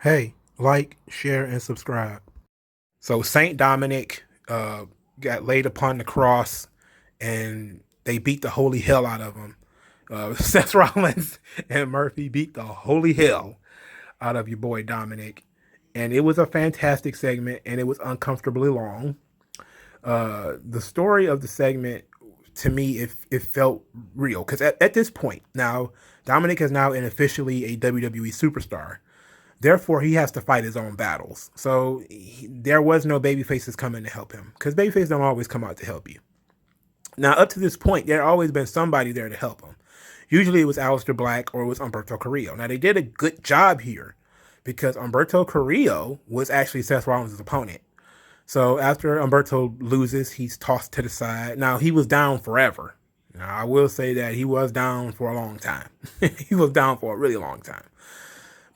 Hey, like, share, and subscribe. So Saint Dominic got laid upon the cross, and they beat the holy hell out of him. Seth Rollins and Murphy beat the holy hell out of your boy Dominic, and it was a fantastic segment, and it was uncomfortably long. The story of the segment, to me, it felt real because at this point now, Dominic is now officially a WWE superstar. Therefore, he has to fight his own battles. So there was no baby faces coming to help him because baby faces don't always come out to help you. Now, up to this point, there always been somebody there to help him. Usually it was Aleister Black or it was Humberto Carrillo. Now, they did a good job here because Humberto Carrillo was actually Seth Rollins' opponent. So after Humberto loses, he's tossed to the side. Now, he was down forever. Now, I will say that he was down for a long time. He was down for a really long time.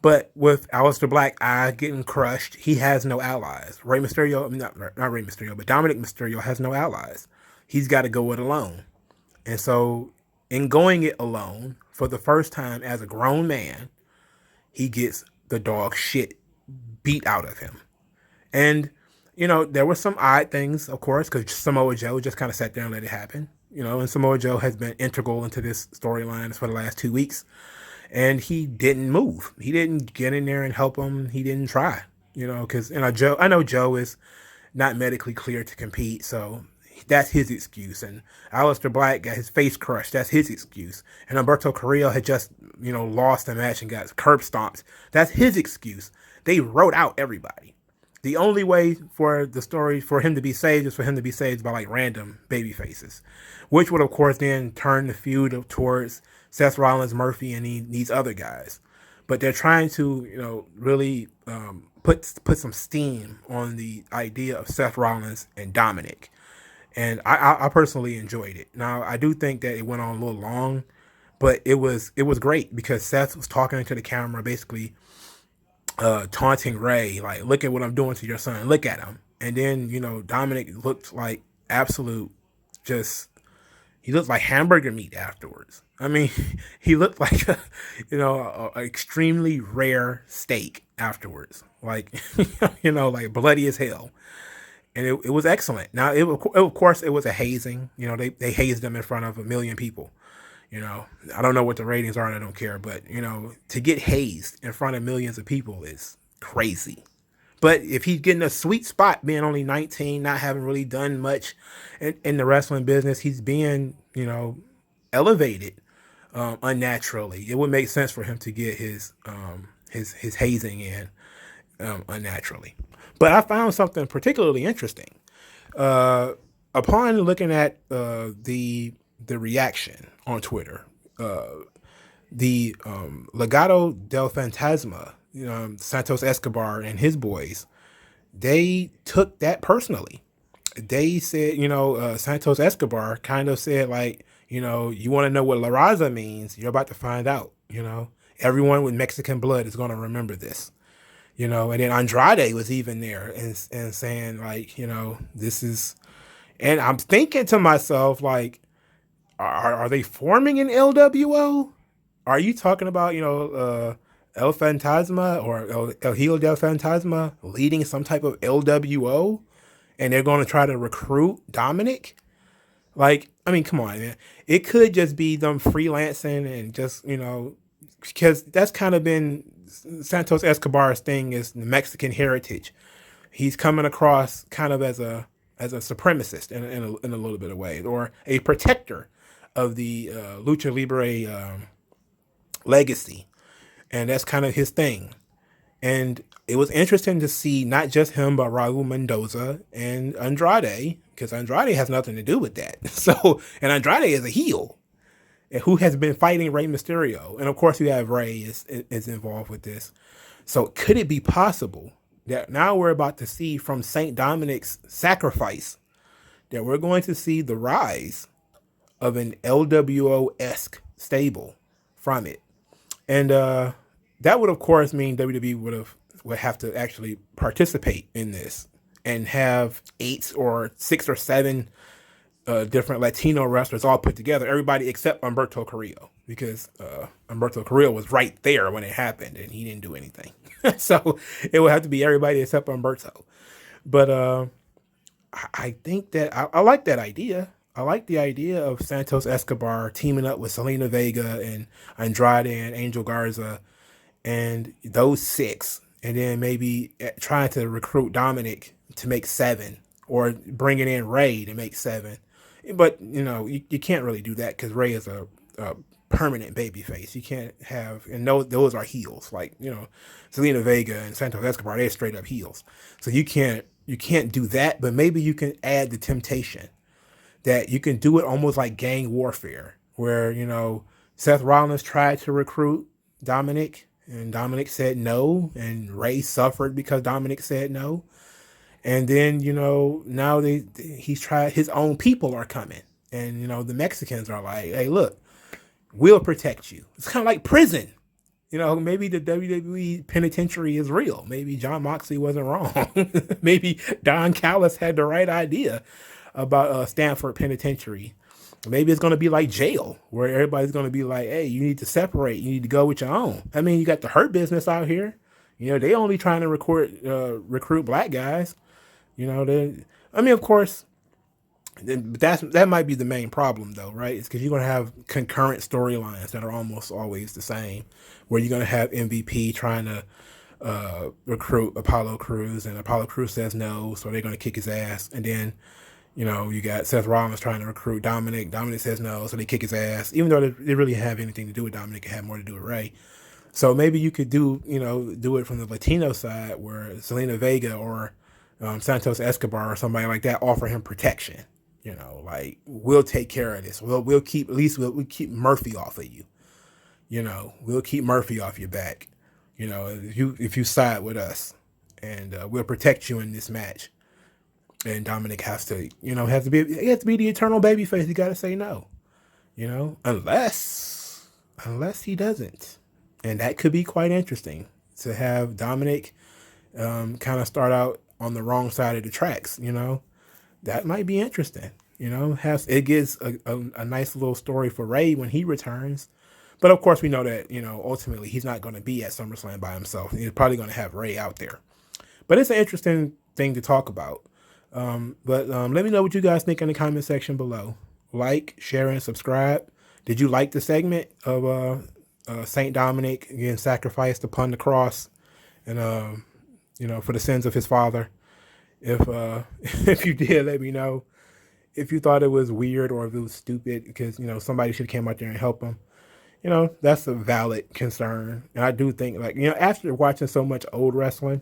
But with Aleister Black getting crushed, he has no allies. Rey Mysterio, not Rey Mysterio, but Dominik Mysterio has no allies. He's got to go it alone. And so, in going it alone, for the first time as a grown man, he gets the dog shit beat out of him. And, there were some odd things, of course, because Samoa Joe just kind of sat there and let it happen. And Samoa Joe has been integral into this storyline for the last 2 weeks. And he didn't move. He didn't get in there and help him. He didn't try, because I know Joe is not medically cleared to compete, so that's his excuse. And Aleister Black got his face crushed. That's his excuse. And Humberto Carrillo had just, lost a match and got curb stomped. That's his excuse. They wrote out everybody. The only way for the story for him to be saved is for him to be saved by like random baby faces, which would of course then turn the feud towards Seth Rollins, Murphy, and these other guys. But they're trying to, really put some steam on the idea of Seth Rollins and Dominic. And I personally enjoyed it. Now, I do think that it went on a little long, but it was great because Seth was talking to the camera, basically taunting Ray, like, look at what I'm doing to your son. Look at him. And then, Dominic looked like absolute just... He looked like hamburger meat afterwards. I mean, he looked like a extremely rare steak afterwards. Like, like bloody as hell. And it was excellent. Now, of course, it was a hazing. They hazed him in front of 1 million people. I don't know what the ratings are and I don't care. But, to get hazed in front of millions of people is crazy. But if he's getting a sweet spot, being only 19, not having really done much in the wrestling business, he's being, elevated unnaturally. It would make sense for him to get his hazing in unnaturally. But I found something particularly interesting upon looking at the reaction on Twitter. The Legado del Fantasma, Santos Escobar and his boys, they took that personally. They said, Santos Escobar kind of said, like, you want to know what La Raza means? You're about to find out. Everyone with Mexican blood is going to remember this. And then Andrade was even there and saying, like, this is, and I'm thinking to myself, like, are they forming an LWO? Are you talking about, El Fantasma or El Hijo del Fantasma leading some type of LWO? And they're going to try to recruit Dominic? Like, I mean, come on, man. It could just be them freelancing and just, because that's kind of been Santos Escobar's thing, is the Mexican heritage. He's coming across kind of as a supremacist in a little bit of ways, or a protector of the Lucha Libre legacy. And that's kind of his thing. And it was interesting to see not just him, but Raul Mendoza and Andrade, because Andrade has nothing to do with that. So, and Andrade is a heel who has been fighting Rey Mysterio. And of course, you have Rey is involved with this. So could it be possible that now we're about to see from St. Dominic's sacrifice that we're going to see the rise of an LWO-esque stable from it? And that would, of course, mean WWE would have to actually participate in this and have 8 or 6 or 7 different Latino wrestlers all put together, everybody except Humberto Carrillo, because Humberto Carrillo was right there when it happened and he didn't do anything. So it would have to be everybody except Humberto. But I think that I like that idea. I like the idea of Santos Escobar teaming up with Selena Vega and Andrade and Angel Garza and those six, and then maybe trying to recruit Dominik to make seven, or bringing in Ray to make seven. But you can't really do that because Ray is a permanent baby face. You can't have, and those are heels. Like Selena Vega and Santos Escobar, they're straight up heels. So you can't do that. But maybe you can add the temptation that you can do it almost like gang warfare, where Seth Rollins tried to recruit Dominik, and Dominik said no, and Ray suffered because Dominik said no. And then now he's tried, his own people are coming, and the Mexicans are like, hey, look, we'll protect you. It's kind of like prison. Maybe the WWE penitentiary is real. Maybe John Moxley wasn't wrong. Maybe Don Callis had the right idea about Stanford Penitentiary. Maybe it's going to be like jail, where everybody's going to be like, hey, you need to separate. You need to go with your own. I mean, you got the Hurt Business out here. They only trying to recruit black guys. Of course, that might be the main problem, though, right? It's because you're going to have concurrent storylines that are almost always the same, where you're going to have MVP trying to recruit Apollo Crews, and Apollo Crews says no, so they're going to kick his ass. And then you got Seth Rollins trying to recruit Dominik. Dominik says no, so they kick his ass. Even though they really have anything to do with Dominik, it had more to do with Ray. So maybe you could do it from the Latino side, where Selena Vega or Santos Escobar or somebody like that offer him protection. Like, we'll take care of this. We'll keep, at least we'll keep Murphy off of you. We'll keep Murphy off your back. If you side with us, and we'll protect you in this match. And Dominik has to be the eternal babyface. You got to say no, unless he doesn't, and that could be quite interesting to have Dominik kind of start out on the wrong side of the tracks. That might be interesting. It gives a nice little story for Ray when he returns. But of course, we know that ultimately he's not going to be at SummerSlam by himself. He's probably going to have Ray out there. But it's an interesting thing to talk about. But let me know what you guys think in the comment section below. Like, share, and subscribe. Did you like the segment of Saint Dominik getting sacrificed upon the cross, and for the sins of his father? If you did, let me know. If you thought it was weird or if it was stupid because somebody should have came out there and helped him, that's a valid concern. And I do think, like, after watching so much old wrestling,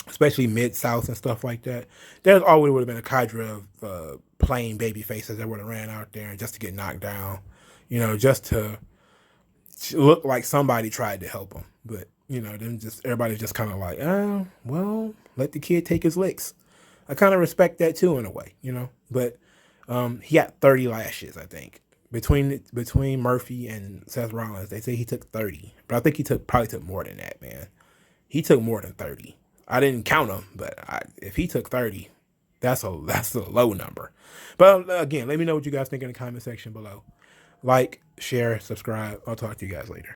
especially Mid-South and stuff like that, there always would have been a cadre of plain baby faces that would have ran out there and just to get knocked down, just to look like somebody tried to help him. But, everybody's just kind of like, oh, well, let the kid take his licks. I kind of respect that too, in a way, But he got 30 lashes, I think. Between Murphy and Seth Rollins, they say he took 30. But I think he probably took more than that, man. He took more than 30. I didn't count him, but if he took 30, that's a low number. But again, let me know what you guys think in the comment section below. Like, share, subscribe. I'll talk to you guys later.